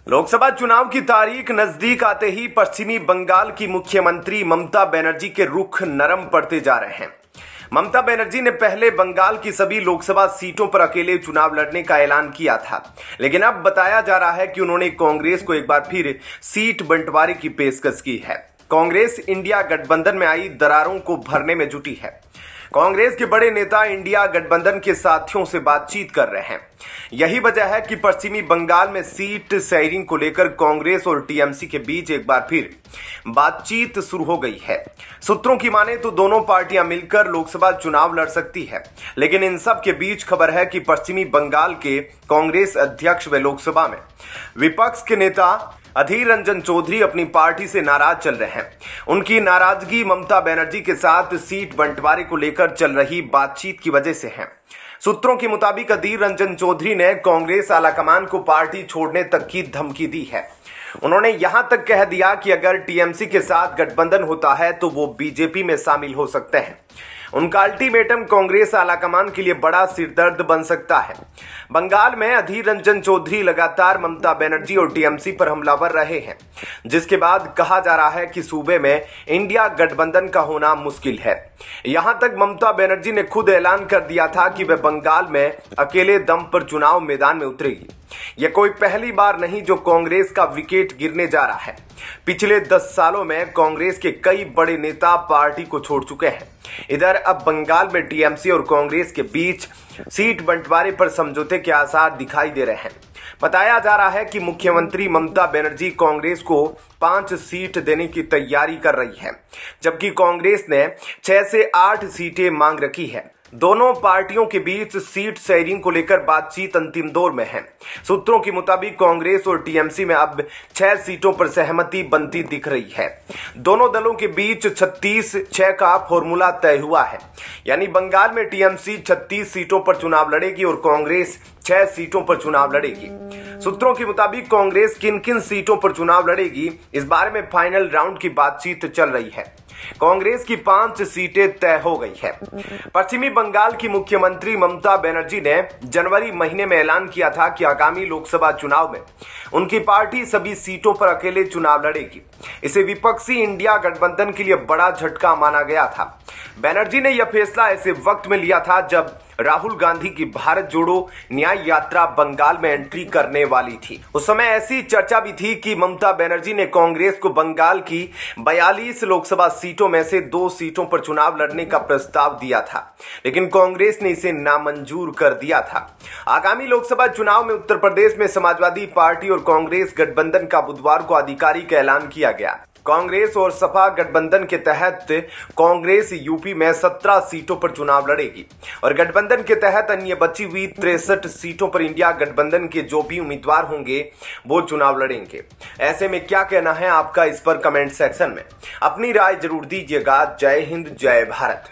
लोकसभा चुनाव की तारीख नजदीक आते ही पश्चिमी बंगाल की मुख्यमंत्री ममता बनर्जी के रुख नरम पड़ते जा रहे हैं। ममता बनर्जी ने पहले बंगाल की सभी लोकसभा सीटों पर अकेले चुनाव लड़ने का ऐलान किया था, लेकिन अब बताया जा रहा है कि उन्होंने कांग्रेस को एक बार फिर सीट बंटवारे की पेशकश की है। कांग्रेस इंडिया गठबंधन में आई दरारों को भरने में जुटी है। कांग्रेस के बड़े नेता इंडिया गठबंधन के साथियों से बातचीत कर रहे हैं। यही वजह है कि पश्चिमी बंगाल में सीट शेयरिंग को लेकर कांग्रेस और टीएमसी के बीच एक बार फिर बातचीत शुरू हो गई है। सूत्रों की माने तो दोनों पार्टियां मिलकर लोकसभा चुनाव लड़ सकती है, लेकिन इन सब के बीच खबर है कि पश्चिमी बंगाल के कांग्रेस अध्यक्ष व लोकसभा में विपक्ष के नेता अधीर रंजन चौधरी अपनी पार्टी से नाराज चल रहे हैं। उनकी नाराजगी ममता बनर्जी के साथ सीट बंटवारे को लेकर चल रही बातचीत की वजह से है। सूत्रों के मुताबिक अधीर रंजन चौधरी ने कांग्रेस आलाकमान को पार्टी छोड़ने तक की धमकी दी है। उन्होंने यहां तक कह दिया कि अगर टीएमसी के साथ गठबंधन होता है तो वो बीजेपी में शामिल हो सकते हैं। उनका अल्टीमेटम कांग्रेस आलाकमान के लिए बड़ा सिरदर्द बन सकता है। बंगाल में अधीर रंजन चौधरी लगातार ममता बनर्जी और टीएमसी पर हमलावर रहे हैं, जिसके बाद कहा जा रहा है कि सूबे में इंडिया गठबंधन का होना मुश्किल है। यहां तक ममता बनर्जी ने खुद ऐलान कर दिया था कि वह बंगाल में अकेले दम पर चुनाव मैदान में उतरेगी। यह कोई पहली बार नहीं जो कांग्रेस का विकेट गिरने जा रहा है। पिछले 10 सालों में कांग्रेस के कई बड़े नेता पार्टी को छोड़ चुके हैं। इधर अब बंगाल में टीएमसी और कांग्रेस के बीच सीट बंटवारे पर समझौते के आसार दिखाई दे रहे हैं। बताया जा रहा है कि मुख्यमंत्री ममता बनर्जी कांग्रेस को 5 सीट देने की तैयारी कर रही है, जबकि कांग्रेस ने 6 से 8 सीटें मांग रखी है। दोनों पार्टियों के बीच सीट शेयरिंग को लेकर बातचीत अंतिम दौर में है। सूत्रों के मुताबिक कांग्रेस और टीएमसी में अब 6 सीटों पर सहमति बनती दिख रही है। दोनों दलों के बीच 36-6 का फॉर्मूला तय हुआ है, यानी बंगाल में टीएमसी 36 सीटों पर चुनाव लड़ेगी और कांग्रेस 6 सीटों पर चुनाव लड़ेगी। सूत्रों के मुताबिक कांग्रेस किन किन सीटों पर चुनाव लड़ेगी, इस बारे में फाइनल राउंड की बातचीत चल रही है। कांग्रेस की 5 सीटें तय हो गई है। पश्चिमी बंगाल की मुख्यमंत्री ममता बनर्जी ने जनवरी महीने में ऐलान किया था कि आगामी लोकसभा चुनाव में उनकी पार्टी सभी सीटों पर अकेले चुनाव लड़ेगी। इसे विपक्षी इंडिया गठबंधन के लिए बड़ा झटका माना गया था। बनर्जी ने यह फैसला ऐसे वक्त में लिया था जब राहुल गांधी की भारत जोड़ो न्याय यात्रा बंगाल में एंट्री करने वाली थी। उस समय ऐसी चर्चा भी थी कि ममता बनर्जी ने कांग्रेस को बंगाल की 42 लोकसभा सीटों में से 2 सीटों पर चुनाव लड़ने का प्रस्ताव दिया था, लेकिन कांग्रेस ने इसे नामंजूर कर दिया था। आगामी लोकसभा चुनाव में उत्तर प्रदेश में समाजवादी पार्टी और कांग्रेस गठबंधन का बुधवार को आधिकारिक ऐलान किया गया। कांग्रेस और सपा गठबंधन के तहत कांग्रेस यूपी में 17 सीटों पर चुनाव लड़ेगी और गठबंधन के तहत अन्य बची हुई 63 सीटों पर इंडिया गठबंधन के जो भी उम्मीदवार होंगे वो चुनाव लड़ेंगे। ऐसे में क्या कहना है आपका, इस पर कमेंट सेक्शन में अपनी राय जरूर दीजिएगा। जय हिंद, जय भारत।